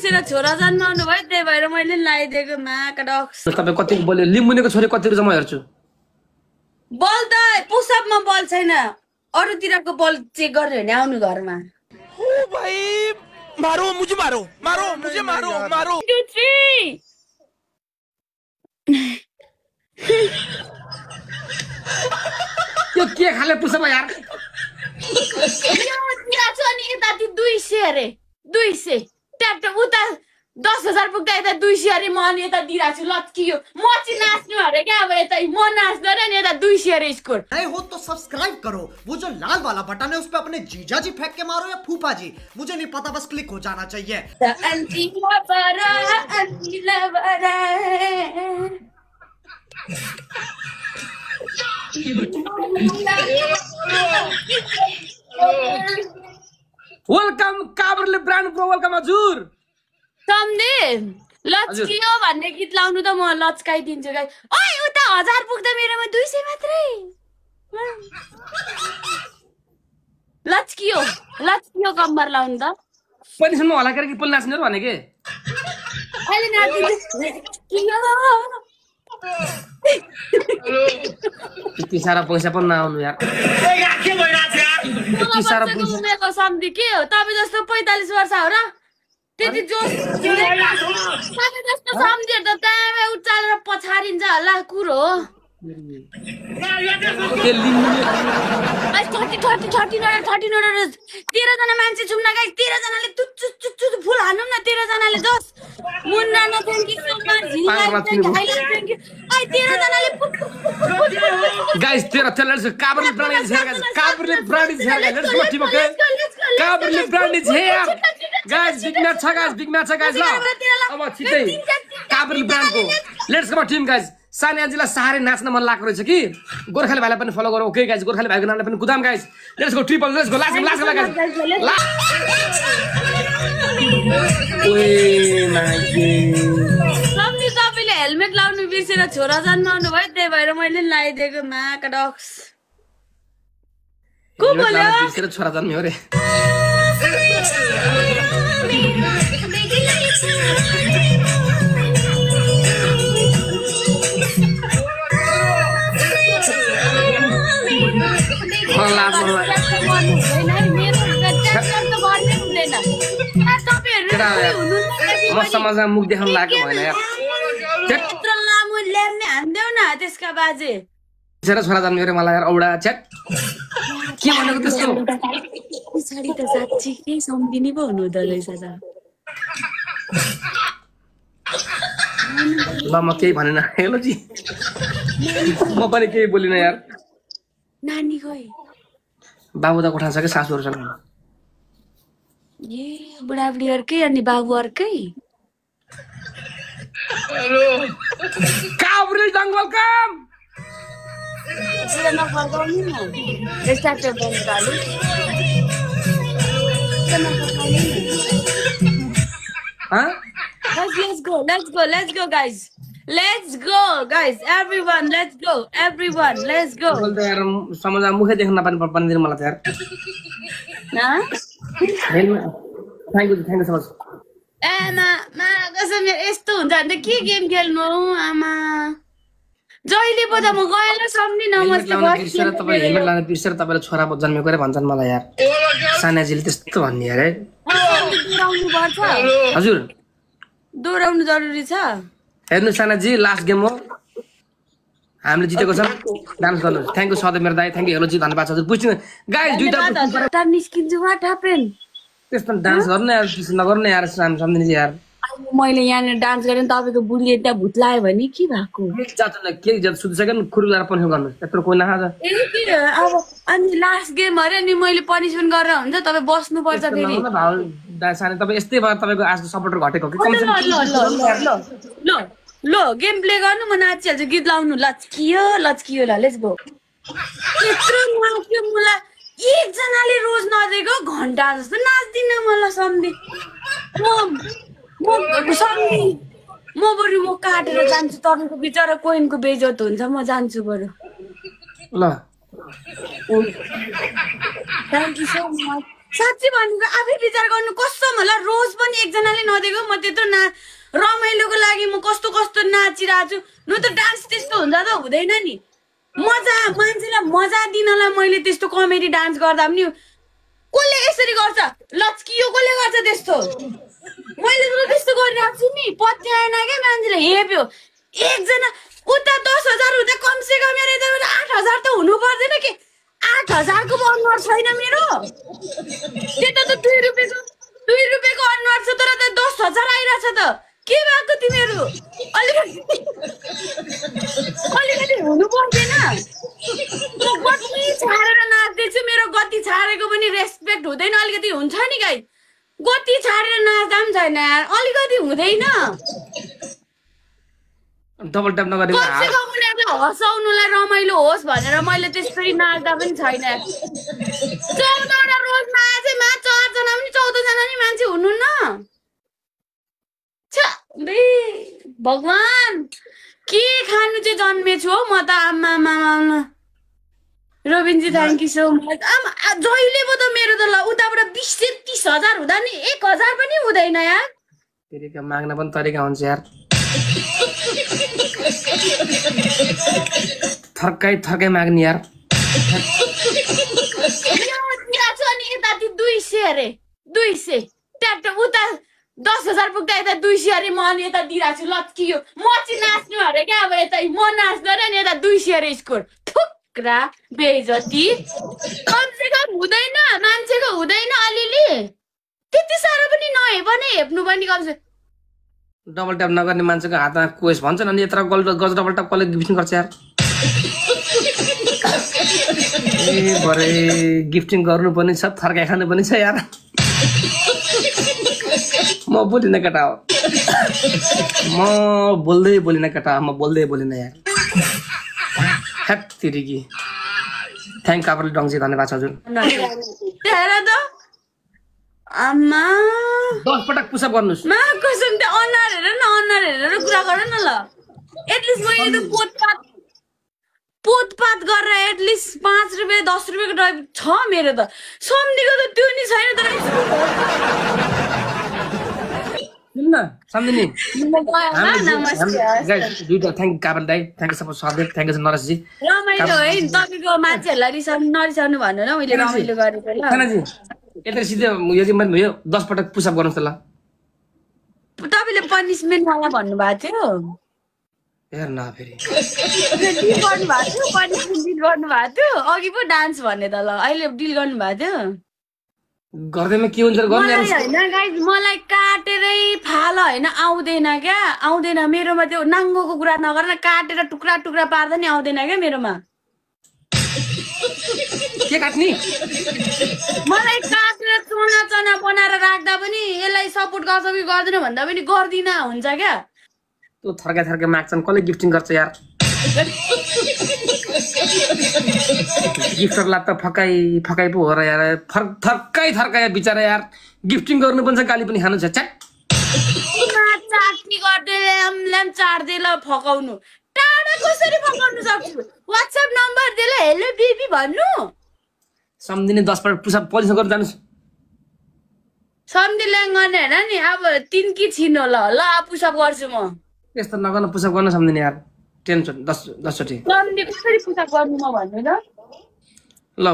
बिर्सेर छोरा जन्माउनु भयो त्यही भएर मैले लगाइदिएको माका डक्स। तपाईँ कति बोल्यो लिम्बुनेको छोरी कति रुचा म हेर्छु बल त पुसअपमा बल छैन अरूतिरको बल चेक गर्ने भने आउनु घरमा। ओ भाइ मारो मुझे मारो मारो मुझे मारो मारो 2 3 यो के खाले पुसअप यार यो तिरा छ नि यता 200 अरे 200 ट्याप उता 10,000 पुग्दा यता 200 अरे म अनि यता दिरा छु लत्कियो म चाहिँ नाच्नु अरे क्या अब यता म नाच्दैन नि यता 200 अरे स्कोर। नए हो तो सब्सक्राइब करो वो जो लाल वाला बटन है उस पे अपने जीजा जी फेंक के मारो या फूफा जी मुझे नहीं पता बस क्लिक हो जाना चाहिए। वेलकम काबरले ब्रान्ड प्रो वेलकम हजुर सम्दे लच्कियो भन्ने गीत लाउनु त म लच्काइदिन्छु गाइस। ओइ उता 1000 पुग्दा मेरोमा 200 मात्रै लच्कियो लच्कियो कम्बर लाउनु त पनिसम्म होला के कि पुल नाच्ने भने के अहिले नाच्दिन्छु यति सारा पैसा पनि नआउनु यार यति सारा पैसा उमेरको सम्धि के हो तपाईँ जस्तो 45 वर्ष हो र त्यति जोस तपाईँ जस्तो सम्झेर त त्यहाँ उचालेर पछारिन्छ होला कुरो हो। 13 जना मान्छे छुम्न गाइस 13 जनाले चुच्चु फुल हान्नु न 13 जनाले जस मुन्ना न थ्यांक यू सो मच झिला थ्यांक यू आई 13 जनाले गाइस 13 लेट्स काबरले ब्रान्ड इज हियर गाइस काबरले brand is here guys let's go team okay काबरले brand is here guys big match छ गाइस ल अब छिटै काबरले ब्रान्डको लेट्स गो टीम गाइस सानियाजीलाई सारे नाच्न मन लागेको रहेछ कि गोर्खाली भाइलाई पनि फलो गरौ ओके गाइस गोर्खाली भाइको नामले पनि कुदाम guys let's go triple let's go last guys ओए मागे सम्झि तपाईले हेलमेट लाउनु बिर्सेर छोरा जन्माउनु भयो त्यही भएर मैले लगाइदिएको माका डक्स। को बोल्यो बिर्सेर छोरा जन्म्यो रे म समाजमा मुख देखाउन लागेको भएन यार त्यत्रो लामो ल्याम्ने हान्देऊ न त्यसका बाजे बिर्सेर छोरा जन्म्यो रे मलाई यार औडा छ्याट के भनेको त्यस्तो पछाडि त साच्चै के सम्झिने पो हुनु हुँदो रहेछ त ल म केही भनेन हेलो जी म पनि केही बोलिन यार नानी खोइ बाबु त कोठा छ के सासूहरु छन् ए बुढाबुढी अर्कै अनि बाबु अर्कै हेलो काबरले जंगल काम पुरा नफर्काउनु न स्टार्टर बन्द गर्नु ह let's go guys everyone let's go बोल्दा यार समाजमा मुखै देख्न नपानी पर्दैन मलाई त यार थ्यांक यू सो मच आमा कसम यस्तो हुन्छ भने त के गेम खेल्नु आमा जहिले पो त म गएन सम्झि नमस्ते बिर्सेर तपाईँ हेलमेट लाएर बिर्सेर तपाईँले छोरा जन्मेको रे भन्छन् मलाई यार सानाजीले त्यस्तो भन्ने यार है दोहोऱ्याउनु पर्छ हजुर दोहोऱ्याउनु जरुरी छ हेर्नु सानाजी लास्ट गेम हो हामीले जितेको छौं डान्स गर्नु थ्यांक यू सधैँ मेरो दाइ थ्यांक यू हेलो जी धन्यवाद हजुर पुछ्नु गाइस दुईटा निस्किन्छु व्हाट ह्यापन त्यस्तो डान्स गर्नु यार त्यस्तो नगर्नु यार हामी सम्झिने यार मैले यहाँ डान्स गरेँ तपाईको बुढीले त्यहाँ भूत लाग्यो भने के भएको जातले के जति सुतिसक्यो नि खुरु लाएर पनि गर्नु यत्रो कोही नखा अब अनि लास्ट गेम अरे अनि मैले पनिशमेन्ट गरेर हुन्छ तपाईँ बस्नु पर्छ फेरि भाउ साने तपाईँ यस्तै भएर तपाईको आज सपोर्टर घटेको कि ल गेम प्ले गर्नु म नाचिहाल्छु गीत लाउनु लच्कियो ल लेट्स गो यत्रो नाच्यो मलाई एकजनाले रोज नदिएको घन्टा जस्तो नाच्दिन मलाई सम्धि म बरु म काटेर जान्छु तपाईँको बिचरा कोइनको बेइज्जत हुन्छ म जान्छु बरु ल थ्यांक यू सो मच साँच्चै भनेको आफै विचार गर्नु कस्तो होला रोज पनि एकजनाले नदेको म त्यत्रो रमाइलोको लागि म कस्तो कस्तो नाचिरहेको छु न त डान्स त्यस्तो हुन्छ त हुँदैन नि मजा मान्छेलाई मजा दिनलाई मैले त्यस्तो कमेडी डान्स गर्दा पनि कसले यसरी गर्छ लच्कियो कसले गर्छ त्यस्तो मैले त त्यस्तो गरिरहेको छु नि पत्याएन क्या मान्छेले हेप्यो एकजना उता 10,000 हुँदा कमसे कम 8,000 त हुनु पर्दैन के 8,000 को अनुहार छैन मेरो त्यता त 2 रुपियाँको अनुहार छ तर त 10,000 आइरहेछ त के भएको तिमीहरू अलिकति हुनु पर्दैन म गति छाडेर नाच्दैछु मेरो गति छाडेको पनि रेस्पेक्ट हुँदैन अलिकति हुन्छ नि गाई गति छाडेर नाच्दा पनि छैन यार अलिकति हुँदैन डबल ट्याप नगरे कमसे कम उनीहरूलाई हँसाउनुलाई रमाइलो होस् भनेर मैले त्यसरी नाच्दा पनि छैन 14 रोजमा आएछ 4 जना पनि 14 जना नि मान्छे हुनु न भगवान के खानु चाहिँ जन्मेछु हो म त आमा रोबिनजी थ्याङ्क यू सो मच जहिले पो त मेरो त ल उताबाट 20-30,000 हुँदा नि 1,000 पनि हुँदैन यार तेरिका माग्न पनि तरिका हुन्छ यार थर्काइ माग्ने यार अनि यता 200 अरे 200 ट्याप उता 10,000 पुग्दा यता 200 अरे म अनि यता दिइरहेको छु लत्कियो म चाहिँ नाच्नु अरे क्या अब यता म नाच्दैन नि यता 200 अरे स्कोर थुक्रा बेइज्जती कमसे कम हुँदैन मान्छेको हुँदैन अलिअलि त्यति साह्रो पनि नहे पनि हेप्नु पनि कमसे डबल ट्याप नगर्ने मान्छेको हातमा कोस भन्छन् अनि यत्र गज डबल ट्याप कसले गिफ्टिङ गर्छ यार ए भरे गिफ्टिङ गर्नु पनि छ थर्काइ खानु पनि छ यार म बोलिन केटा हो म बोल्दिन केटा म बोलिन यार हेट तिरिकी थ्याङ्क आपले डङ्जी धन्यवाद छ हजुर आमा 10 पटक पुसअप गर्नुस् मा कसम त अनुहार हेरेर कुरा गर न ल एटलिस्ट मैले त पोतपात गरेर एटलिस्ट 5 रुपियाँ 10 रुपियाँको ड्राइभ छ मेरो त सम्धिको त त्यो नि छैन तर सुन्न सम्धिनी दुईटा थ्याङ्क काबल दाइ थ्याङ्क सपोज सदेव थ्याङ्क यू नरेश जी रमाइलो है तपाईको मान्छेहरुलाई नरिसाउनु भन्नु न मैले रमाइलो गरेको ल खानाजी यता सिधै यो कि मैले 10 पटक पुसअप गर्नुस् त ल तपाईले पनिशमेन्ट वाला भन्नु भएको थियो हेर न फेरि डिल गर्नु भएको थियो पनिशमेन्ट डिल गर्नु भएको थियो अघि पो डान्स भन्ने त ल अहिले डिल गर्नु भएको थियो गर्दैमा के हुन्छ गर्ने हैन गाइस मलाई काटेरै फाल हैन आउँदैन क्या आउँदैन मेरोमा त्यो नाङ्गोको कुरा नगरेर काटेर टुक्रा टुक्रा पार्दा नि आउँदैन क्या मेरोमा के काट्नी मलाई काटेर चना चना बनाएर राख्दा पनि यसलाई सपोर्ट गर्छ कि गर्दैन भन्दा पनि गर्दिन हुन्छ क्या त्यो थर्का माग्छन् कसले गिफ्टिङ गर्छ यार गिफ्टरलाई त फकाइ पो हो र यार थर्काइ बिचारा यार गिफ्टिङ गर्नु पनि छ गाली पनि खानु छ च्याट चाट्नी गर्दै ल्याम चाट्दै ल फकाउनु टाढा कसरी फकाउनु सक्छु व्हाट्सएप नम्बर दे ल हेलो बेबी भन्नु सम्धिने 10 पटक पुसअप पोलिस गर्न जानुस् सम्धि ल्याङ गर्ने हैन नि अब 3 कि छिनो ल पुसअप गर्छु म यस्तो नगर्न पुसअप गर्न सम्धिने यार टेन्सन 10 चोटी सम्धि कसरी पुसअप गर्नु म भन्नु त ल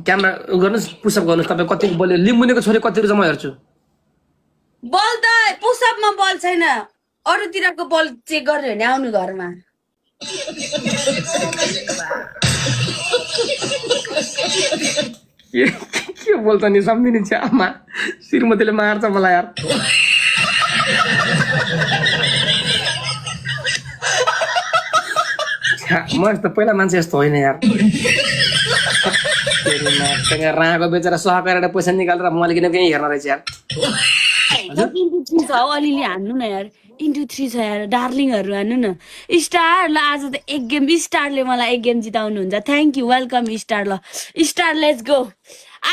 क्यामेरा गर्नुस् पुसअप गर्नुस् तपाई कति बोल्यो लिम्बुनेको छोरी कति रुजमा हेर्छु बल त पुसअपमा बल छैन अरूतिरको बल चेक गर्नु भने आउनु घरमा के बोल्छ नि सम्झिने छ आमा श्रीमतीले मार्छ मलाई यार म यस्तो पहिला मान्छे यस्तो होइन यार राको बेचेर सहकाएर पैसा निकालेर मैले किन कहीँ हेर्न रहेछ यार अलिअलि हान्नु न यार इन्टु 3 छ यार डार्लिङहरू हान्नु न स्टार ल आज त एक गेम स्टारले मलाई एक गेम जिताउनुहुन्छ थ्याङ्क यू वेलकम स्टार ल स्टार लेट्स गो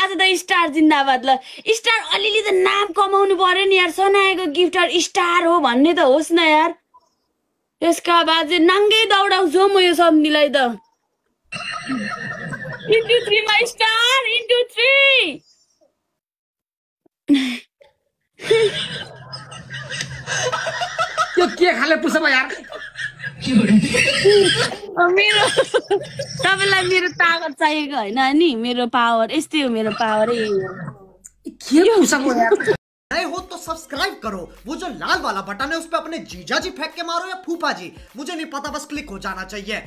आज त स्टार जिन्दाबाद ल स्टार अलिअलि त नाम कमाउनु पर्यो नि यार सनाएको गिफ्टर स्टार हो भन्ने त होस् न यार यसका बाद चाहिँ नाङ्गै दौडाउँछु म यो सम्धिलाई त इन्टु 3 मा स्टार इन्टु 3 यो के खाले पुछम यार मेरो तपाईलाई मेरो ताकत चाहिएको हैन नि मेरो पावर यस्तै हो मेरो पावर के पुछम यार नए हो तो सब्सक्राइब करो, वो जो लाल वाला बटन है उस पे अपने जीजा जी फेंक के मारो या फूफा जी, मुझे नहीं पता, बस क्लिक हो जाना चाहिए।